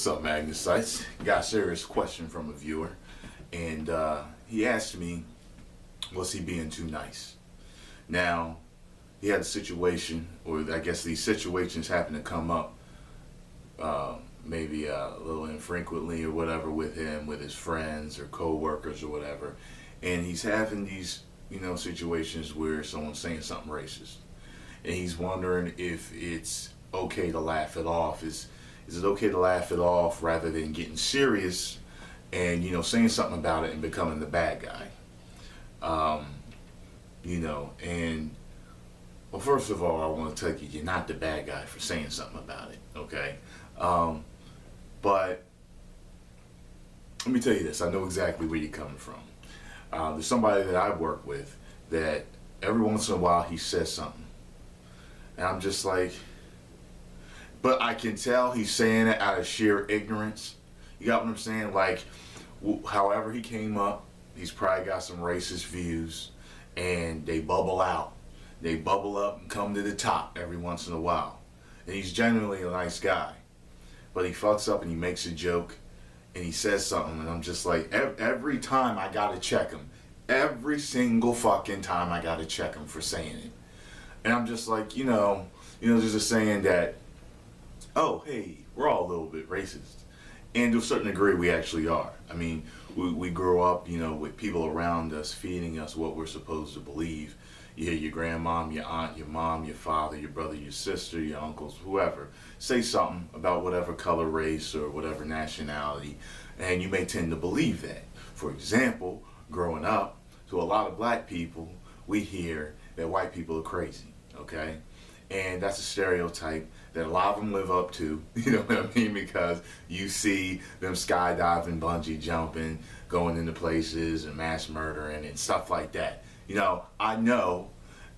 What's up, Magnusites? Got a serious question from a viewer, and he asked me, was he being too nice? Now, he had a situation, or I guess these situations happen to come up maybe a little infrequently or whatever with him, with his friends or co-workers or whatever, and he's having these, situations where someone's saying something racist, and he's wondering if it's okay to laugh it off. Is it okay to laugh it off rather than getting serious and saying something about it and becoming the bad guy? And well, first of all, I want to tell you, you're not the bad guy for saying something about it, okay? But let me tell you this, I know exactly where you're coming from. There's somebody that I work with that every once in a while he says something, and I'm just like, but I can tell he's saying it out of sheer ignorance. You got what I'm saying? Like, however he came up, he's probably got some racist views, and they bubble out. They bubble up and come to the top every once in a while. And he's genuinely a nice guy. But he fucks up and he makes a joke, and he says something, and I'm just like, every time I gotta check him. Every single fucking time I gotta check him for saying it. And I'm just like, there's a saying that, oh, hey, we're all a little bit racist. And to a certain degree, we actually are. I mean, we grow up, with people around us feeding us what we're supposed to believe. You hear your grandmom, your aunt, your mom, your father, your brother, your sister, your uncles, whoever, say something about whatever color, race, or whatever nationality, and you may tend to believe that. For example, growing up, to a lot of black people, we hear that white people are crazy, okay? And that's a stereotype that a lot of them live up to, you know what I mean? Because you see them skydiving, bungee jumping, going into places and mass murdering and stuff like that. I know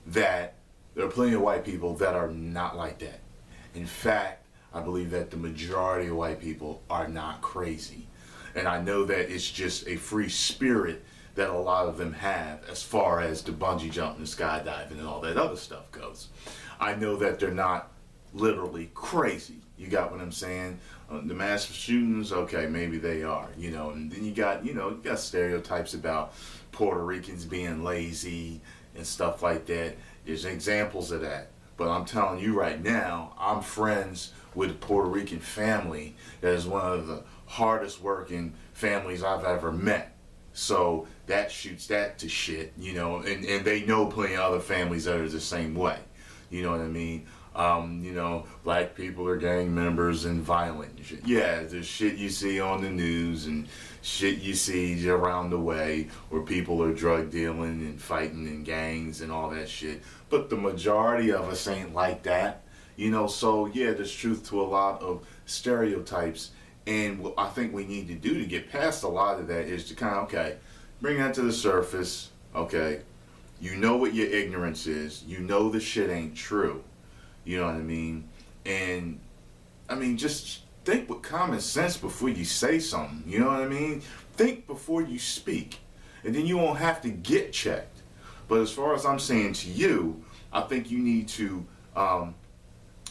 that there are plenty of white people that are not like that. In fact, I believe that the majority of white people are not crazy. And I know that it's just a free spirit that a lot of them have as far as the bungee jumping and skydiving and all that other stuff goes. I know that they're not literally crazy. You got what I'm saying? The mass shootings, okay, maybe they are, and then you got stereotypes about Puerto Ricans being lazy and stuff like that. There's examples of that. But I'm telling you right now, I'm friends with a Puerto Rican family that is one of the hardest working families I've ever met. So that shoots that to shit, and they know plenty of other families that are the same way. You know what I mean? Black people are gang members and violent and shit. Yeah, there's shit you see on the news and shit you see around the way where people are drug dealing and fighting in gangs and all that shit. But the majority of us ain't like that. So yeah, there's truth to a lot of stereotypes. And what I think we need to do to get past a lot of that is to kind of, bring that to the surface, okay? You know what your ignorance is. You know the shit ain't true. You know what I mean? And, just think with common sense before you say something. You know what I mean? Think before you speak. And then you won't have to get checked. But as far as I'm saying to you, I think you need to, and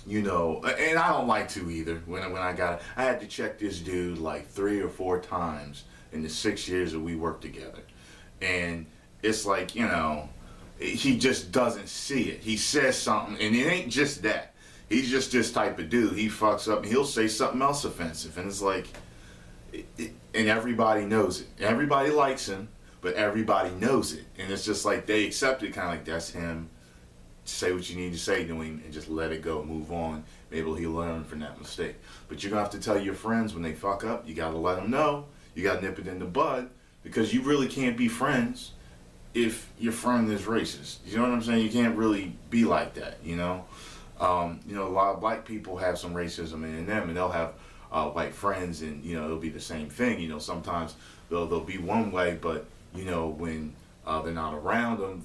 I don't like to either. When I had to check this dude like 3 or 4 times in the 6 years that we worked together. And it's like, he just doesn't see it. He says something, and it ain't just that. He's just this type of dude. He fucks up, and he'll say something else offensive, and it's like, and everybody knows it. Everybody likes him, but everybody knows it, and it's just like they accept it, kind of like that's him. Say what you need to say to him, and just let it go, move on. Maybe he'll learn from that mistake. But you're gonna have to tell your friends when they fuck up. You gotta let them know. You gotta nip it in the bud, because you really can't be friends if your friend is racist. You know what I'm saying? You can't really be like that, a lot of black people have some racism in them, and they'll have white friends, and it'll be the same thing. Sometimes they'll be one way, but when they're not around them,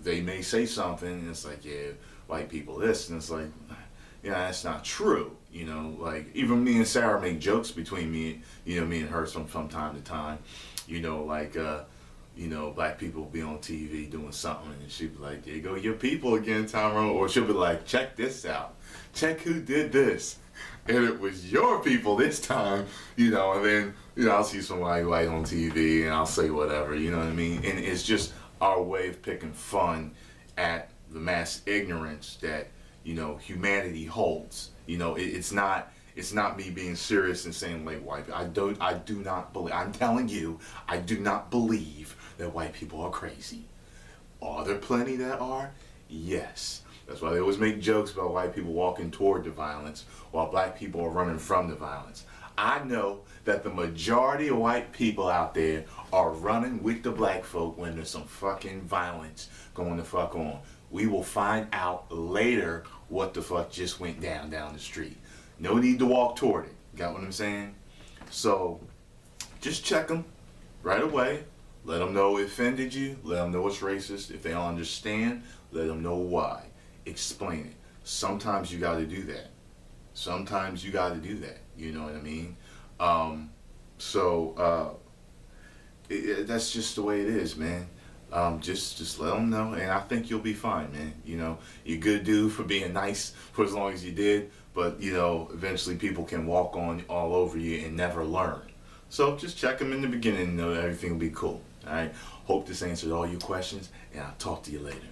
they may say something, and it's like, yeah, white people this, and it's like, that's not true. Like, even me and Sarah make jokes between me and her from time to time, black people will be on TV doing something, and she'll be like, there you go, your people again, Tyrone. Or she'll be like, check this out. Check who did this. And it was your people this time, and then, I'll see somebody white on TV and I'll say whatever, you know what I mean? And it's just our way of picking fun at the mass ignorance that, humanity holds. It's not me being serious and saying like white people. I do not believe, I'm telling you, I do not believe that white people are crazy. Are there plenty that are? Yes. That's why they always make jokes about white people walking toward the violence while black people are running from the violence. I know that the majority of white people out there are running with the black folk when there's some fucking violence going the fuck on. We will find out later what the fuck just went down the street. No need to walk toward it. Got what I'm saying? So just check them right away. Let them know it offended you. Let them know it's racist. If they don't understand, let them know why. Explain it. Sometimes you got to do that. Sometimes you got to do that. You know what I mean? That's just the way it is, man. Just let them know, and I think you'll be fine, man. You're a good dude for being nice for as long as you did, but eventually people can walk on all over you and never learn. So just check them in the beginning and know that everything will be cool. All right. Hope this answered all your questions, and I'll talk to you later.